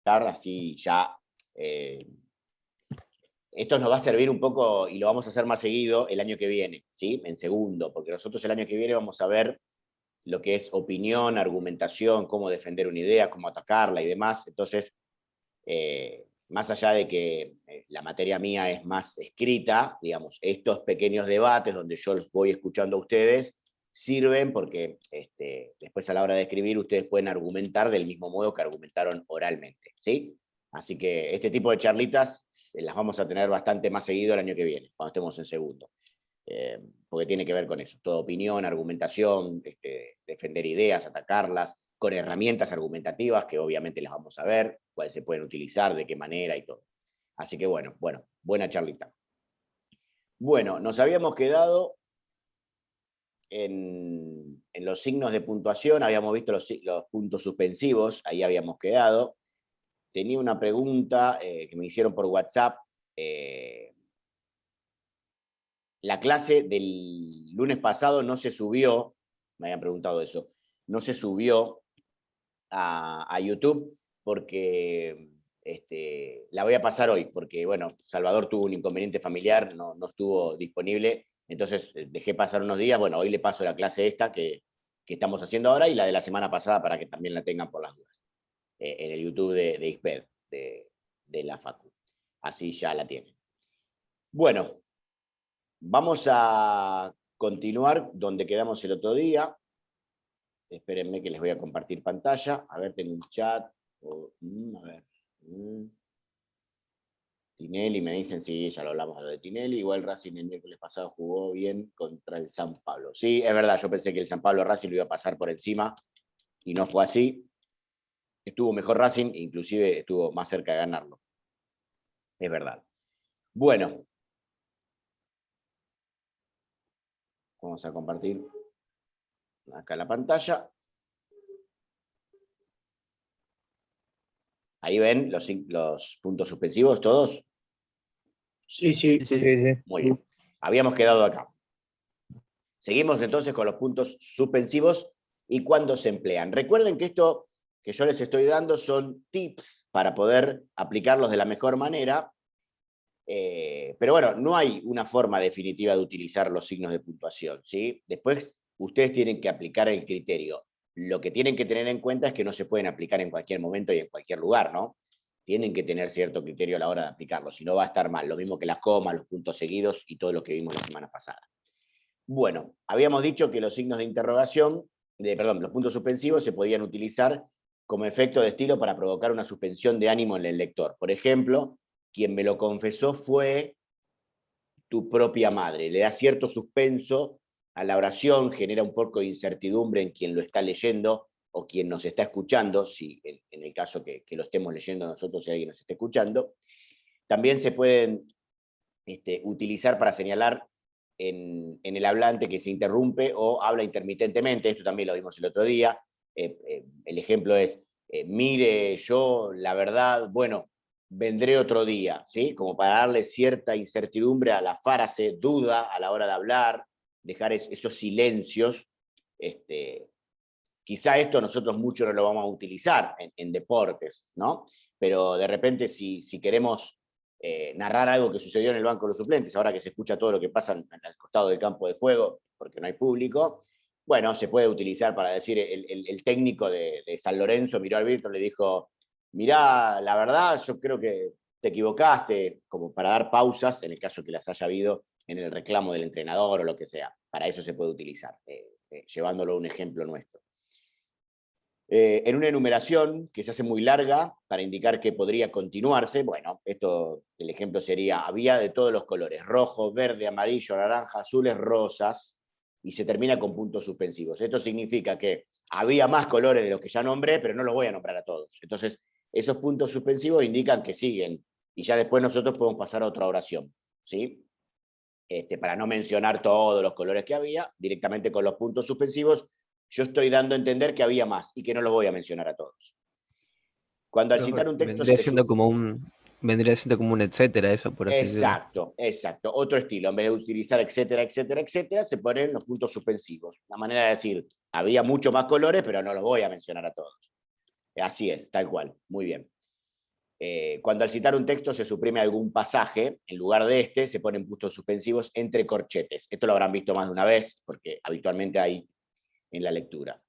comentar, así ya... esto nos va a servir un poco, y lo vamos a hacer más seguido el año que viene, ¿sí? En segundo, porque nosotros el año que viene vamos a ver lo que es opinión, argumentación, cómo defender una idea, cómo atacarla y demás. Entonces, más allá de que la materia mía es más escrita, digamos, estos pequeños debates donde yo los voy escuchando a ustedes, sirven porque después a la hora de escribir ustedes pueden argumentar del mismo modo que argumentaron oralmente, ¿sí? Así que este tipo de charlitas las vamos a tener bastante más seguido el año que viene, cuando estemos en segundo. Porque tiene que ver con eso, toda opinión, argumentación, defender ideas, atacarlas, con herramientas argumentativas que obviamente las vamos a ver, cuáles se pueden utilizar, de qué manera y todo. Así que bueno, buena charlita. Bueno, nos habíamos quedado en los signos de puntuación, habíamos visto los puntos suspensivos, ahí habíamos quedado. Tenía una pregunta que me hicieron por WhatsApp. La clase del lunes pasado no se subió, me habían preguntado eso, no se subió a YouTube porque la voy a pasar hoy, porque bueno, Salvador tuvo un inconveniente familiar, no estuvo disponible, entonces dejé pasar unos días, bueno, hoy le paso la clase esta que estamos haciendo ahora y la de la semana pasada para que también la tengan por las dudas, en el YouTube de ISPED, de la Facu. Así ya la tienen. Bueno, vamos a continuar donde quedamos el otro día. Espérenme que les voy a compartir pantalla. A ver, tengo un chat. A ver. Tinelli, me dicen, sí, ya lo hablamos de lo de Tinelli. Igual Racing el miércoles pasado jugó bien contra el San Pablo. Sí, es verdad, yo pensé que el San Pablo Racing lo iba a pasar por encima y no fue así. Estuvo mejor Racing, inclusive estuvo más cerca de ganarlo. Es verdad. Bueno. Vamos a compartir acá la pantalla. Ahí ven los puntos suspensivos todos. Sí, sí. Muy bien. Habíamos quedado acá. Seguimos entonces con los puntos suspensivos y cuándo se emplean. Recuerden que esto que yo les estoy dando son tips para poder aplicarlos de la mejor manera. Pero bueno, no hay una forma definitiva de utilizar los signos de puntuación, ¿sí? Después ustedes tienen que aplicar el criterio. Lo que tienen que tener en cuenta es que no se pueden aplicar en cualquier momento y en cualquier lugar, ¿no? Tienen que tener cierto criterio a la hora de aplicarlo, si no va a estar mal. Lo mismo que las comas, los puntos seguidos y todo lo que vimos la semana pasada. Bueno, habíamos dicho que los signos de interrogación, los puntos suspensivos se podían utilizar como efecto de estilo para provocar una suspensión de ánimo en el lector. Por ejemplo, quien me lo confesó fue tu propia madre. Le da cierto suspenso a la oración, genera un poco de incertidumbre en quien lo está leyendo o quien nos está escuchando, si en el caso que lo estemos leyendo nosotros, si alguien nos está escuchando. También se pueden utilizar para señalar en el hablante que se interrumpe o habla intermitentemente. Esto también lo vimos el otro día. El ejemplo es, mire, yo, la verdad, bueno, vendré otro día, ¿sí? Como para darle cierta incertidumbre a la frase, duda a la hora de hablar, dejar esos silencios. Quizá esto nosotros mucho no lo vamos a utilizar en deportes, ¿no? Pero de repente si queremos narrar algo que sucedió en el banco de los suplentes, ahora que se escucha todo lo que pasa al costado del campo de juego, porque no hay público, bueno, se puede utilizar para decir, el técnico de San Lorenzo miró al Víctor y le dijo, mirá, la verdad, yo creo que te equivocaste, como para dar pausas, en el caso que las haya habido en el reclamo del entrenador o lo que sea. Para eso se puede utilizar, llevándolo a un ejemplo nuestro. En una enumeración que se hace muy larga para indicar que podría continuarse, bueno, el ejemplo sería, había de todos los colores, rojo, verde, amarillo, naranja, azules, rosas, y se termina con puntos suspensivos. Esto significa que había más colores de los que ya nombré, pero no los voy a nombrar a todos. Entonces, esos puntos suspensivos indican que siguen, y ya después nosotros podemos pasar a otra oración, ¿sí? Para no mencionar todos los colores que había, directamente con los puntos suspensivos, yo estoy dando a entender que había más y que no los voy a mencionar a todos. Cuando al citar un texto vendría siendo como un etcétera, eso, por así decirlo. Exacto. Otro estilo. En vez de utilizar etcétera, etcétera, etcétera, se ponen los puntos suspensivos. Una manera de decir, había muchos más colores, pero no los voy a mencionar a todos. Así es, tal cual. Muy bien. Cuando al citar un texto se suprime algún pasaje, en lugar de este se ponen puntos suspensivos entre corchetes. Esto lo habrán visto más de una vez, porque habitualmente hay en la lectura.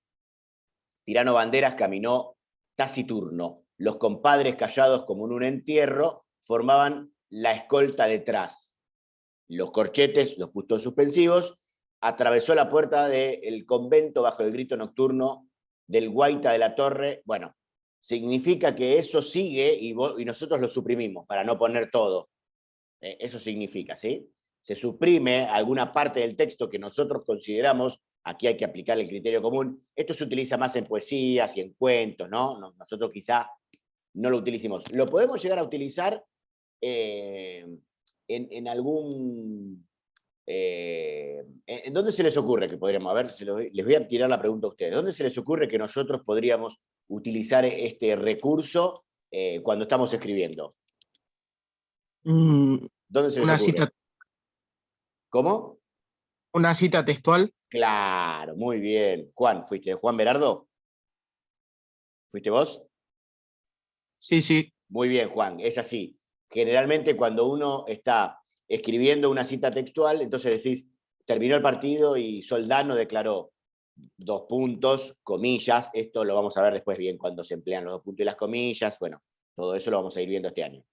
Tirano Banderas caminó taciturno. Los compadres callados como en un entierro formaban la escolta detrás. Los corchetes, los puntos suspensivos, atravesó la puerta del convento bajo el grito nocturno del Guaita de la Torre. Bueno, significa que eso sigue y nosotros lo suprimimos para no poner todo. Eso significa, ¿sí? Se suprime alguna parte del texto que nosotros consideramos, aquí hay que aplicar el criterio común. Esto se utiliza más en poesías y en cuentos, ¿no? Nosotros quizá no lo utilicemos. Lo podemos llegar a utilizar en algún... ¿En dónde se les ocurre que podríamos? A ver, les voy a tirar la pregunta a ustedes. ¿Dónde se les ocurre que nosotros podríamos utilizar este recurso cuando estamos escribiendo? ¿Dónde se les Una ocurre? cita, ¿Cómo? una cita textual. Claro, muy bien. Juan, ¿fuiste Juan Berardo? ¿Fuiste vos? Sí, sí. Muy bien, Juan, es así. Generalmente cuando uno está escribiendo una cita textual, entonces decís, terminó el partido y Soldano declaró 2 puntos, comillas, esto lo vamos a ver después bien cuando se emplean los 2 puntos y las comillas, bueno, todo eso lo vamos a ir viendo este año,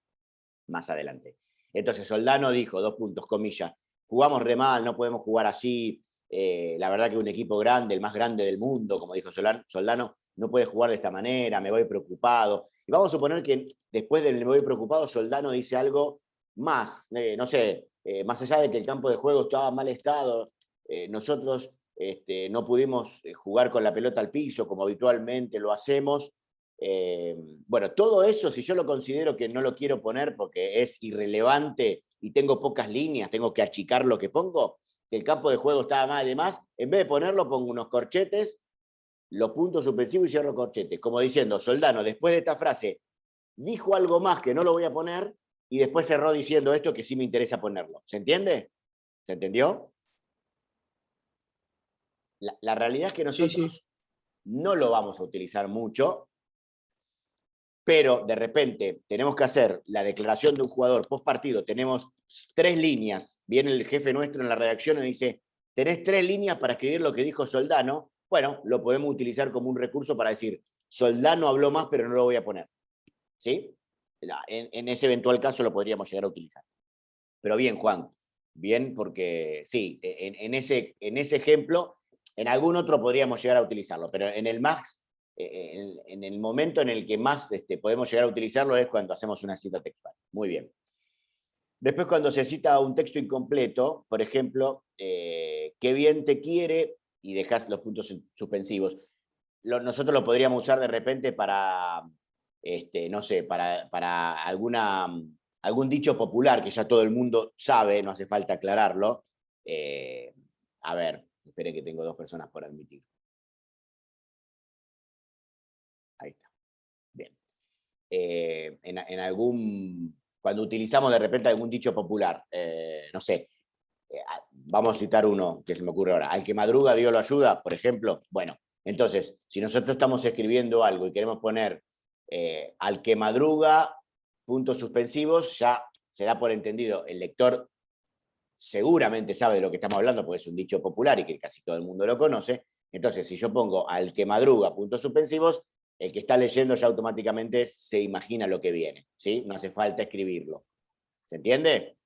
más adelante. Entonces Soldano dijo, 2 puntos, comillas, jugamos re mal, no podemos jugar así, la verdad que un equipo grande, el más grande del mundo, como dijo Soldano, no puede jugar de esta manera, me voy preocupado. Y vamos a suponer que después del me voy preocupado, Soldano dice algo más, no sé, más allá de que el campo de juego estaba en mal estado, nosotros no pudimos jugar con la pelota al piso como habitualmente lo hacemos. Bueno, todo eso, si yo lo considero que no lo quiero poner porque es irrelevante y tengo pocas líneas, tengo que achicar lo que pongo, que el campo de juego estaba mal y demás, en vez de ponerlo pongo unos corchetes, los puntos suspensivos y cierro corchetes, como diciendo, Soldano, después de esta frase, dijo algo más que no lo voy a poner y después cerró diciendo esto que sí me interesa ponerlo. ¿Se entiende? ¿Se entendió? La realidad es que Sí, nosotros sí. no lo vamos a utilizar mucho, pero de repente tenemos que hacer la declaración de un jugador post partido, tenemos 3 líneas, viene el jefe nuestro en la redacción y dice, tenés 3 líneas para escribir lo que dijo Soldano, bueno, lo podemos utilizar como un recurso para decir, Soldano habló más, pero no lo voy a poner. ¿Sí? En ese eventual caso lo podríamos llegar a utilizar. Pero bien, Juan, bien, porque sí, en ese ejemplo, en algún otro podríamos llegar a utilizarlo, pero en el más, en el momento en el que más podemos llegar a utilizarlo es cuando hacemos una cita textual. Muy bien. Después, cuando se cita un texto incompleto, por ejemplo, qué bien te quiere, y dejas los puntos suspensivos. Nosotros lo podríamos usar de repente para, no sé, para algún dicho popular que ya todo el mundo sabe, no hace falta aclararlo. A ver, espere que tengo 2 personas por admitir. Ahí está. Bien. Cuando utilizamos de repente algún dicho popular, no sé, vamos a citar uno que se me ocurre ahora, al que madruga Dios lo ayuda, por ejemplo. Bueno, entonces, si nosotros estamos escribiendo algo y queremos poner al que madruga, puntos suspensivos, ya se da por entendido. El lector seguramente sabe de lo que estamos hablando, porque es un dicho popular y que casi todo el mundo lo conoce. Entonces, si yo pongo al que madruga, puntos suspensivos, el que está leyendo ya automáticamente se imagina lo que viene, ¿sí? No hace falta escribirlo. ¿Se entiende?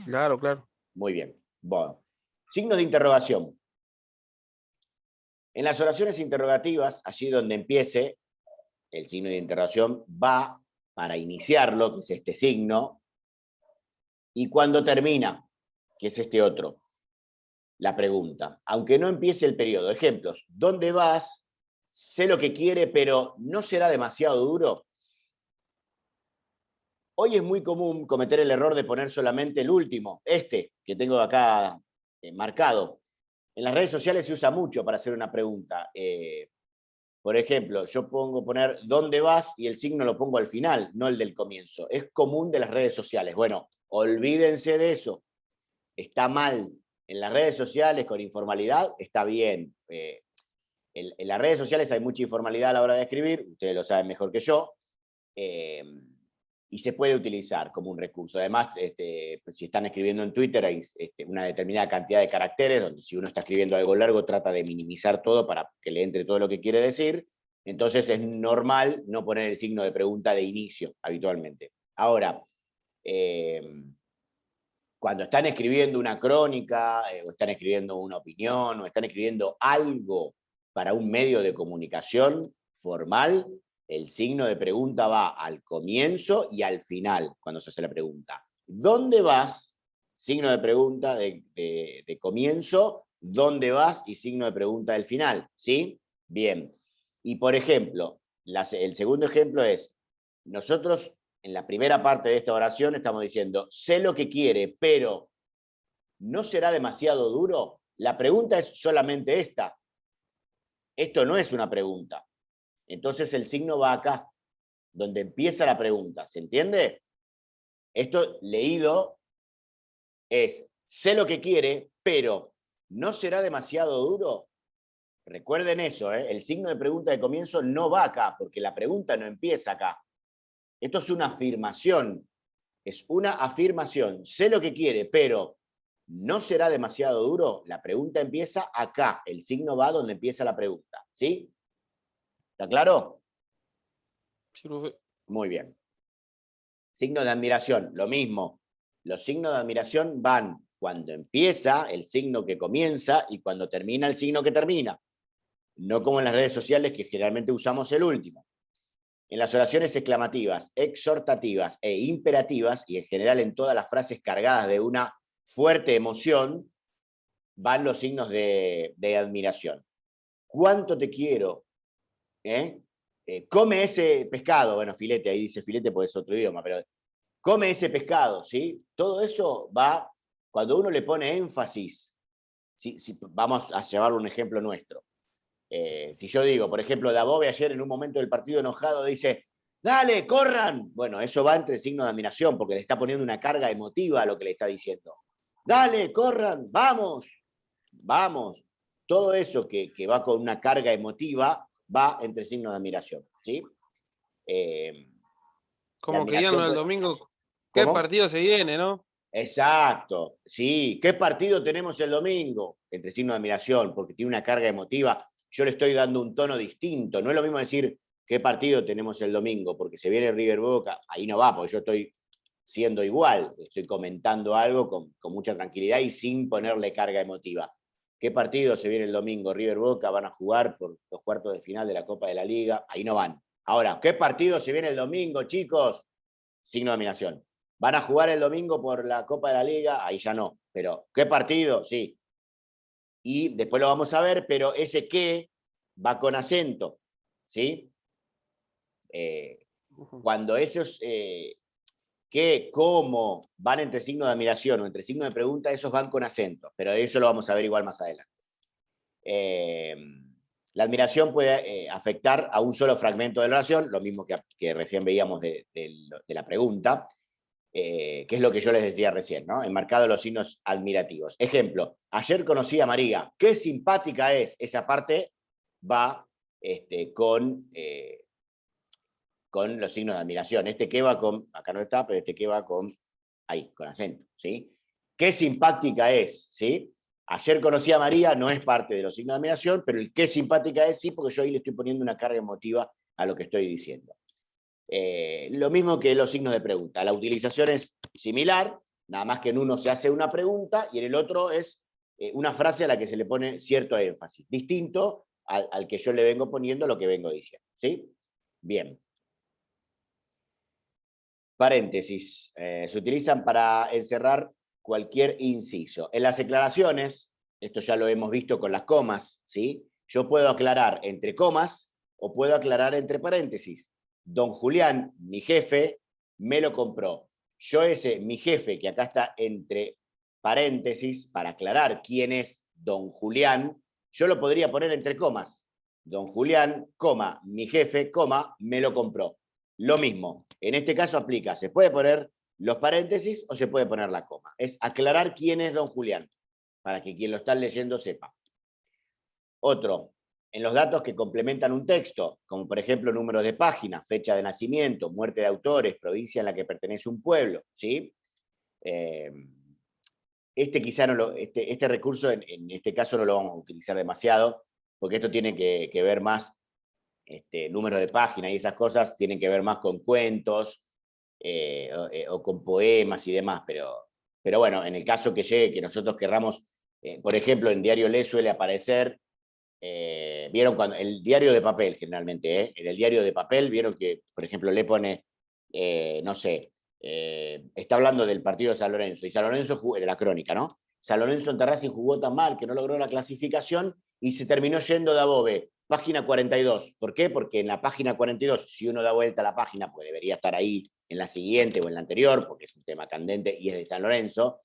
Claro, claro. Muy bien. Bueno. Signos de interrogación. En las oraciones interrogativas, allí donde empiece el signo de interrogación, va para iniciarlo, que es este signo, y cuando termina, que es este otro, la pregunta. Aunque no empiece el periodo. Ejemplos. ¿Dónde vas? Sé lo que quiere, pero ¿no será demasiado duro? Hoy es muy común cometer el error de poner solamente el último, este que tengo acá marcado. En las redes sociales se usa mucho para hacer una pregunta. Por ejemplo, yo poner ¿dónde vas? Y el signo lo pongo al final, no el del comienzo. Es común de las redes sociales. Bueno, olvídense de eso. Está mal. En las redes sociales con informalidad está bien. En las redes sociales hay mucha informalidad a la hora de escribir, ustedes lo saben mejor que yo. y se puede utilizar como un recurso. Además, si están escribiendo en Twitter, hay una determinada cantidad de caracteres, donde si uno está escribiendo algo largo, trata de minimizar todo para que le entre todo lo que quiere decir. Entonces es normal no poner el signo de pregunta de inicio, habitualmente. Ahora, cuando están escribiendo una crónica, o están escribiendo una opinión, o están escribiendo algo para un medio de comunicación formal, el signo de pregunta va al comienzo y al final, cuando se hace la pregunta. ¿Dónde vas? Signo de pregunta de comienzo, ¿dónde vas? Y signo de pregunta del final, ¿sí? Bien. Y por ejemplo, el segundo ejemplo es, nosotros en la primera parte de esta oración estamos diciendo, sé lo que quiere, pero ¿no será demasiado duro? La pregunta es solamente esta. Esto no es una pregunta. Entonces el signo va acá, donde empieza la pregunta. ¿Se entiende? Esto leído es, sé lo que quiere, pero ¿no será demasiado duro? Recuerden eso, ¿eh? El signo de pregunta de comienzo no va acá, porque la pregunta no empieza acá. Esto es una afirmación. Es una afirmación. Sé lo que quiere, pero ¿no será demasiado duro? La pregunta empieza acá. El signo va donde empieza la pregunta. ¿Sí? ¿Está claro? Sí, profe. Muy bien. Signos de admiración, lo mismo. Los signos de admiración van cuando empieza el signo que comienza y cuando termina el signo que termina. No como en las redes sociales, que generalmente usamos el último. En las oraciones exclamativas, exhortativas e imperativas, y en general en todas las frases cargadas de una fuerte emoción, van los signos de admiración. ¿Cuánto te quiero? Come ese pescado, bueno, filete, ahí dice filete porque es otro idioma, pero come ese pescado, ¿sí? Todo eso va, cuando uno le pone énfasis, si vamos a llevarlo un ejemplo nuestro. Si yo digo, por ejemplo, Dabove ayer en un momento del partido enojado dice, dale, corran. Bueno, eso va entre signos de admiración, porque le está poniendo una carga emotiva a lo que le está diciendo. Dale, corran, vamos, vamos. Todo eso que va con una carga emotiva va entre signos de admiración, ¿sí? Como querían lo del domingo, ¿qué ¿Cómo? partido se viene, no? Exacto, sí. ¿Qué partido tenemos el domingo? Entre signos de admiración, porque tiene una carga emotiva. Yo le estoy dando un tono distinto. No es lo mismo decir qué partido tenemos el domingo, porque se viene River Boca. Ahí no va, porque yo estoy siendo igual. Estoy comentando algo con mucha tranquilidad y sin ponerle carga emotiva. ¿Qué partido se viene el domingo? River Boca van a jugar por los cuartos de final de la Copa de la Liga. Ahí no van. Ahora, ¿qué partido se viene el domingo, chicos? Signo de admiración. ¿Van a jugar el domingo por la Copa de la Liga? Ahí ya no. Pero, ¿qué partido? Sí. Y después lo vamos a ver, pero ese qué va con acento. ¿Sí? Cuando esos qué, cómo van entre signos de admiración o entre signos de pregunta, esos van con acento. Pero eso lo vamos a ver igual más adelante. La admiración puede afectar a un solo fragmento de la oración, lo mismo que recién veíamos de la pregunta. Que es lo que yo les decía recién, ¿no? Enmarcado los signos admirativos. Ejemplo, ayer conocí a María, qué simpática es. Esa parte va con los signos de admiración. Este que va con, acá no está, pero este que va con, ahí, con acento, ¿sí? Qué simpática es, ¿sí? Ayer conocí a María, no es parte de los signos de admiración, pero el qué simpática es sí, porque yo ahí le estoy poniendo una carga emotiva a lo que estoy diciendo. Lo mismo que los signos de pregunta. La utilización es similar, nada más que en uno se hace una pregunta y en el otro es una frase a la que se le pone cierto énfasis, distinto al que yo le vengo poniendo lo que vengo diciendo. ¿Sí? Bien. Paréntesis. Se utilizan para encerrar cualquier inciso. En las declaraciones, esto ya lo hemos visto con las comas, ¿sí? Yo puedo aclarar entre comas o puedo aclarar entre paréntesis. Don Julián, mi jefe, me lo compró. Yo ese, mi jefe, que acá está entre paréntesis, para aclarar quién es don Julián, yo lo podría poner entre comas. Don Julián, coma, mi jefe, coma, me lo compró. Lo mismo, en este caso aplica, se puede poner los paréntesis o se puede poner la coma. Es aclarar quién es don Julián, para que quien lo está leyendo sepa. Otro, en los datos que complementan un texto, como por ejemplo números de página, fecha de nacimiento, muerte de autores, provincia en la que pertenece un pueblo, ¿sí? Quizá no este recurso en este caso no lo vamos a utilizar demasiado, porque esto tiene que ver más, números de página y esas cosas tienen que ver más con cuentos o con poemas y demás, pero bueno, en el caso que llegue, que nosotros querramos, por ejemplo, en Diario Le suele aparecer, vieron cuando el diario de papel generalmente, en el diario de papel vieron que, por ejemplo, le pone, no sé, está hablando del partido de San Lorenzo, y San Lorenzo jugó, de la crónica, ¿no? San Lorenzo en Terracing jugó tan mal que no logró la clasificación y se terminó yendo de Above, página 42. ¿Por qué? Porque en la página 42, si uno da vuelta a la página, pues debería estar ahí en la siguiente o en la anterior, porque es un tema candente y es de San Lorenzo.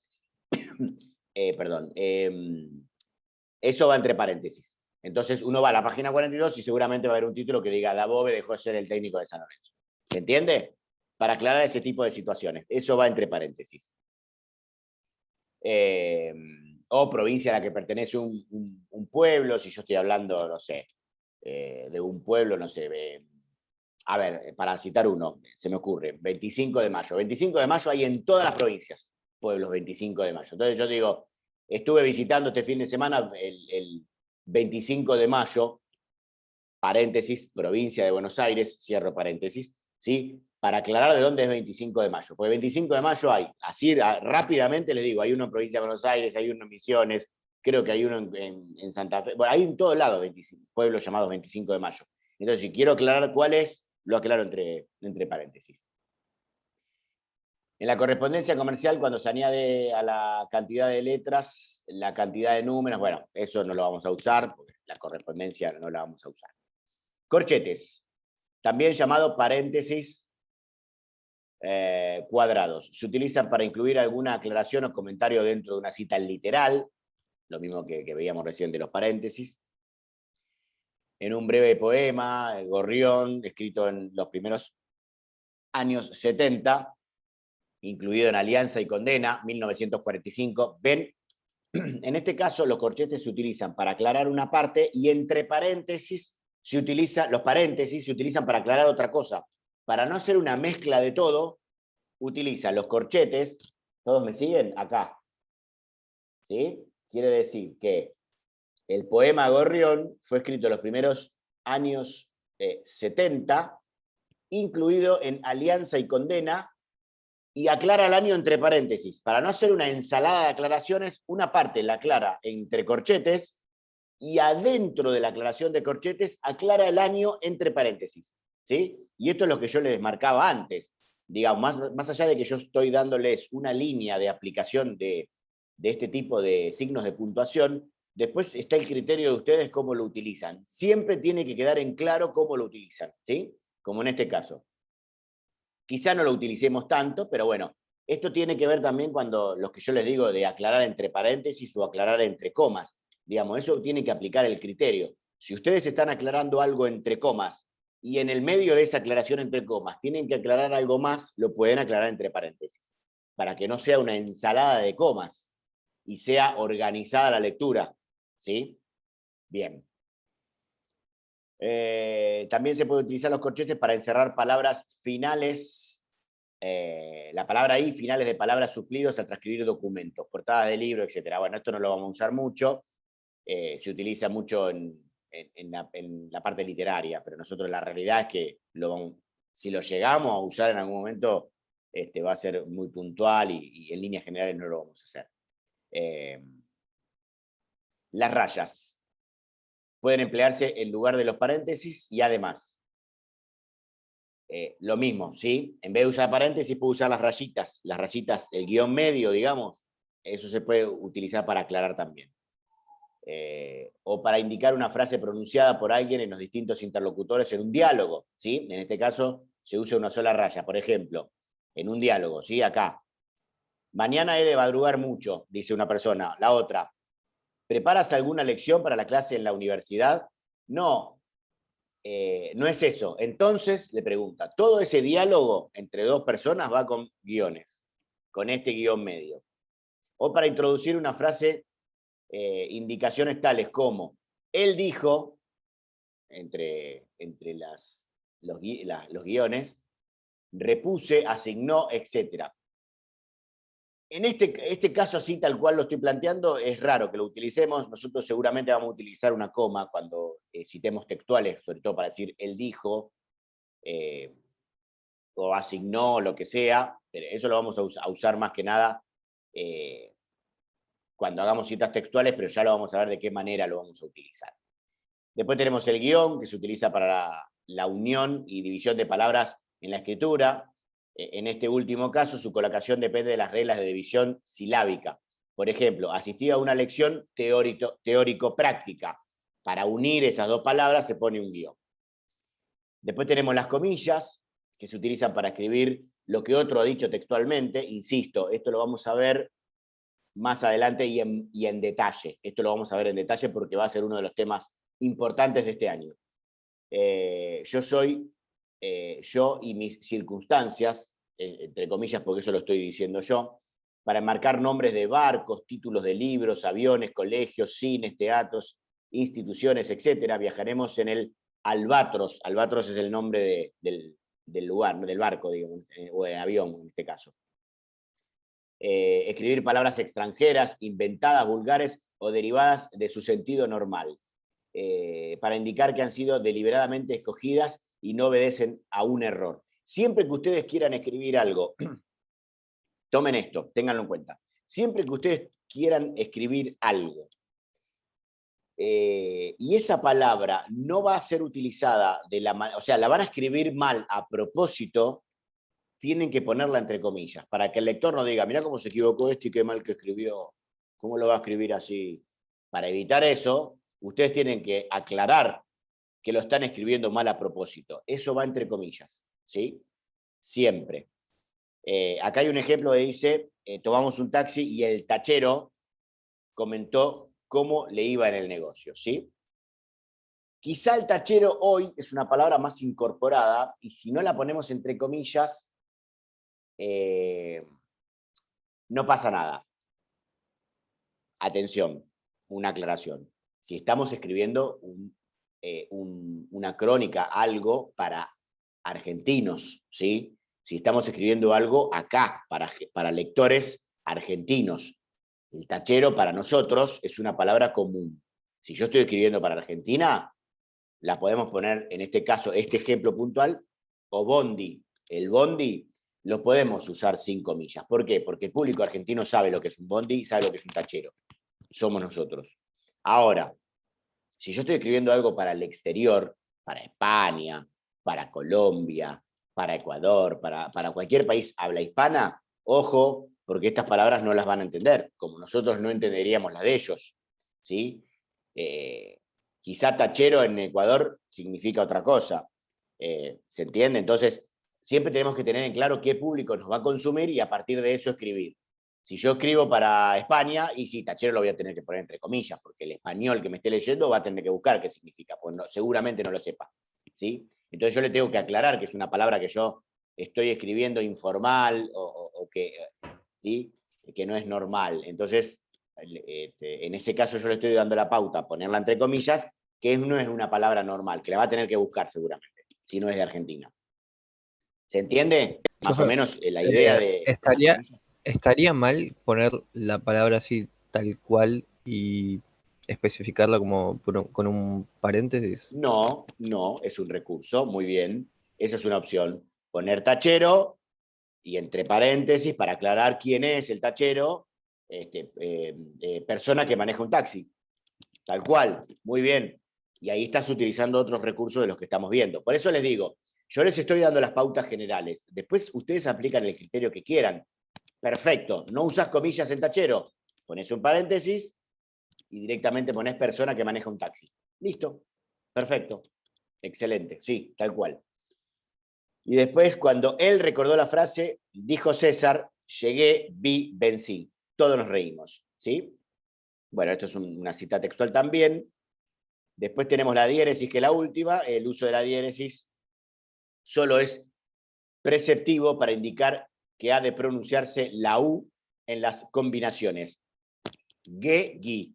Perdón. Eso va entre paréntesis. Entonces uno va a la página 42 y seguramente va a haber un título que diga Dabove dejó de ser el técnico de San Lorenzo. ¿Se entiende? Para aclarar ese tipo de situaciones. Eso va entre paréntesis. O provincia a la que pertenece un pueblo, si yo estoy hablando, no sé, de un pueblo, no sé, a ver, para citar uno, se me ocurre, 25 de mayo. 25 de mayo hay en todas las provincias, pueblos 25 de mayo. Entonces yo digo, estuve visitando este fin de semana el 25 de mayo, paréntesis, provincia de Buenos Aires, cierro paréntesis, ¿sí? Para aclarar de dónde es 25 de mayo. Porque 25 de mayo hay, así rápidamente les digo, hay uno en provincia de Buenos Aires, hay uno en Misiones, creo que hay uno en Santa Fe, bueno, hay en todos lados pueblos llamados 25 de mayo. Entonces, si quiero aclarar cuál es, lo aclaro entre paréntesis. En la correspondencia comercial, cuando se añade a la cantidad de letras, la cantidad de números, bueno, eso no lo vamos a usar, porque la correspondencia no la vamos a usar. Corchetes, también llamado paréntesis cuadrados. Se utilizan para incluir alguna aclaración o comentario dentro de una cita literal, lo mismo que veíamos recién de los paréntesis. En un breve poema, Gorrión, escrito en los primeros años 70, incluido en Alianza y Condena, 1945. Ven, en este caso los corchetes se utilizan para aclarar una parte y entre paréntesis los paréntesis se utilizan para aclarar otra cosa. Para no hacer una mezcla de todo, utilizan los corchetes, ¿todos me siguen? Acá. ¿Sí? Quiere decir que el poema Gorrión fue escrito en los primeros años 70, incluido en Alianza y Condena, y aclara el año entre paréntesis. Para no hacer una ensalada de aclaraciones, una parte la aclara entre corchetes y adentro de la aclaración de corchetes aclara el año entre paréntesis. ¿Sí? Y esto es lo que yo les marcaba antes. Digamos, más allá de que yo estoy dándoles una línea de aplicación de este tipo de signos de puntuación, después está el criterio de ustedes cómo lo utilizan. Siempre tiene que quedar en claro cómo lo utilizan, ¿sí? Como en este caso. Quizá no lo utilicemos tanto, pero bueno, esto tiene que ver también cuando los que yo les digo de aclarar entre paréntesis o aclarar entre comas. Digamos, eso tiene que aplicar el criterio. Si ustedes están aclarando algo entre comas y en el medio de esa aclaración entre comas tienen que aclarar algo más, lo pueden aclarar entre paréntesis, para que no sea una ensalada de comas y sea organizada la lectura. ¿Sí? Bien. También se puede utilizar los corchetes para encerrar palabras finales, la palabra y finales de palabras suplidos al transcribir documentos, portadas de libros, etc. Bueno, esto no lo vamos a usar mucho, se utiliza mucho en la parte literaria, pero nosotros la realidad es que si lo llegamos a usar en algún momento, va a ser muy puntual y en líneas generales no lo vamos a hacer. Las rayas pueden emplearse en lugar de los paréntesis y además, lo mismo, ¿sí? En vez de usar paréntesis, puedo usar las rayitas, el guión medio, digamos, eso se puede utilizar para aclarar también. O para indicar una frase pronunciada por alguien en los distintos interlocutores en un diálogo, ¿sí? En este caso, se usa una sola raya. Por ejemplo, en un diálogo, ¿sí? Acá. Mañana he de madrugar mucho, dice una persona. La otra, ¿preparas alguna lección para la clase en la universidad? No, no es eso. Entonces, le pregunta, todo ese diálogo entre dos personas va con guiones, con este guión medio. O para introducir una frase, indicaciones tales como, él dijo, entre los guiones, repuse, asignó, etc. En este caso así, tal cual lo estoy planteando, es raro que lo utilicemos. Nosotros seguramente vamos a utilizar una coma cuando citemos textuales, sobre todo para decir él dijo, o asignó, lo que sea. Pero eso lo vamos a usar más que nada cuando hagamos citas textuales, pero ya lo vamos a ver de qué manera lo vamos a utilizar. Después tenemos el guión, que se utiliza para la unión y división de palabras en la escritura. En este último caso, su colocación depende de las reglas de división silábica. Por ejemplo, asistí a una lección teórico-práctica. Para unir esas dos palabras se pone un guión. Después tenemos las comillas, que se utilizan para escribir lo que otro ha dicho textualmente. Insisto, esto lo vamos a ver más adelante y en detalle. Esto lo vamos a ver en detalle porque va a ser uno de los temas importantes de este año. Yo y mis circunstancias, entre comillas porque eso lo estoy diciendo yo, para enmarcar nombres de barcos, títulos de libros, aviones, colegios, cines, teatros, instituciones, etc. Viajaremos en el Albatros. Albatros es el nombre del lugar, del barco, digamos, o de avión en este caso. Escribir palabras extranjeras, inventadas, vulgares o derivadas de su sentido normal, para indicar que han sido deliberadamente escogidas y no obedecen a un error. Siempre que ustedes quieran escribir algo, tomen esto, ténganlo en cuenta. Siempre que ustedes quieran escribir algo, y esa palabra no va a ser utilizada de la manera, o sea, la van a escribir mal a propósito, tienen que ponerla entre comillas, para que el lector no diga, mirá cómo se equivocó este y qué mal que escribió, ¿cómo lo va a escribir así? Para evitar eso, ustedes tienen que aclarar que lo están escribiendo mal a propósito. Eso va entre comillas, ¿sí? Siempre. Acá hay un ejemplo que dice, tomamos un taxi y el tachero comentó cómo le iba en el negocio, ¿sí? Quizá el tachero hoy es una palabra más incorporada y si no la ponemos entre comillas, no pasa nada. Atención, una aclaración. Si estamos escribiendo una crónica, algo para argentinos, ¿sí? Si estamos escribiendo algo acá, para lectores argentinos, el tachero para nosotros es una palabra común. Si yo estoy escribiendo para Argentina, la podemos poner, en este caso, este ejemplo puntual, o bondi. El bondi lo podemos usar sin comillas. ¿Por qué? Porque el público argentino sabe lo que es un bondi y sabe lo que es un tachero. Somos nosotros. Ahora, si yo estoy escribiendo algo para el exterior, para España, para Colombia, para Ecuador, para cualquier país habla hispana, ojo, porque estas palabras no las van a entender, como nosotros no entenderíamos las de ellos, ¿sí? Quizá tachero en Ecuador significa otra cosa, ¿se entiende? Entonces, siempre tenemos que tener en claro qué público nos va a consumir y a partir de eso escribir. Si yo escribo para España, y sí, tachero lo voy a tener que poner entre comillas, porque el español que me esté leyendo va a tener que buscar qué significa, pues no, seguramente no lo sepa, ¿sí? Entonces yo le tengo que aclarar que es una palabra que yo estoy escribiendo informal o que, ¿sí? Que no es normal. Entonces, en ese caso yo le estoy dando la pauta, ponerla entre comillas, que no es una palabra normal, que la va a tener que buscar seguramente, si no es de Argentina. ¿Se entiende? Más o menos la idea de... ¿Estaría mal poner la palabra así tal cual y especificarla como con un paréntesis? No, es un recurso, muy bien. Esa es una opción. Poner tachero y entre paréntesis, para aclarar quién es el tachero, persona que maneja un taxi. Tal cual, muy bien. Y ahí estás utilizando otros recursos de los que estamos viendo. Por eso les digo, yo les estoy dando las pautas generales. Después ustedes aplican el criterio que quieran. Perfecto, no usas comillas en tachero. Pones un paréntesis y directamente pones persona que maneja un taxi. Listo, perfecto, excelente, sí, tal cual. Y después, cuando él recordó la frase, dijo César, llegué, vi, vencí. Todos nos reímos, ¿sí? Bueno, esto es una cita textual también. Después tenemos la diéresis, que es la última. El uso de la diéresis solo es preceptivo para indicar que ha de pronunciarse la U en las combinaciones. Ge, gui.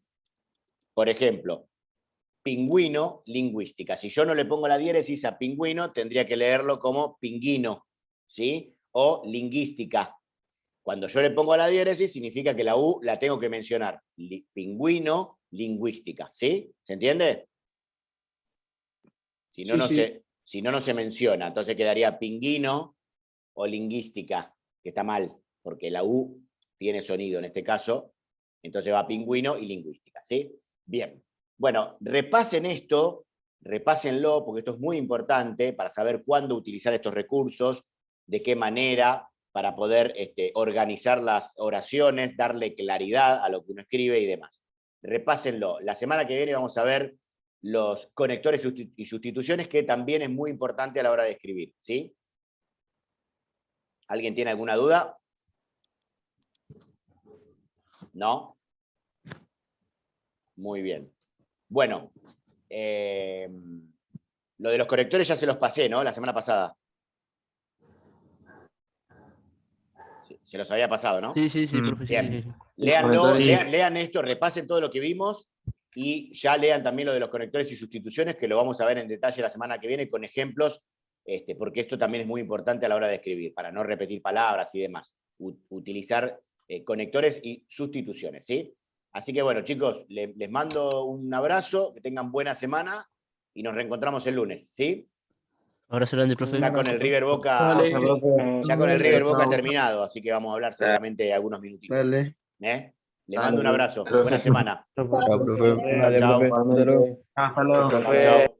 Por ejemplo, pingüino, lingüística. Si yo no le pongo la diéresis a pingüino, tendría que leerlo como pinguino, ¿sí? O lingüística. Cuando yo le pongo la diéresis, significa que la U la tengo que mencionar. Pingüino, lingüística, ¿sí? ¿Se entiende? Si no, Sí. no se menciona. Entonces quedaría pinguino o lingüística, que está mal, porque la U tiene sonido en este caso. Entonces va pingüino y lingüística, ¿sí? Bien. Bueno, repasen esto, repásenlo, porque esto es muy importante para saber cuándo utilizar estos recursos, de qué manera, para poder organizar las oraciones, darle claridad a lo que uno escribe y demás. Repásenlo. La semana que viene vamos a ver los conectores y sustituciones, que también es muy importante a la hora de escribir, ¿sí? ¿Alguien tiene alguna duda? ¿No? Muy bien. Bueno, lo de los conectores ya se los pasé, ¿no? La semana pasada. Se los había pasado, ¿no? Sí, profe. Bien. Sí. Léanlo, lean esto, repasen todo lo que vimos y ya lean también lo de los conectores y sustituciones, que lo vamos a ver en detalle la semana que viene con ejemplos, porque esto también es muy importante a la hora de escribir, para no repetir palabras y demás. Utilizar conectores y sustituciones, ¿sí? Así que bueno, chicos, les mando un abrazo, que tengan buena semana y nos reencontramos el lunes, ¿sí? Abrazo grande, profe. Ya con el River Boca, Dale. ya con el River Boca Chao. terminado, así que vamos a hablar seguramente algunos minutitos. Dale. Les Dale. mando un abrazo, buena semana. Chao, profe. Chao, chao. Hasta luego. Chao, chao.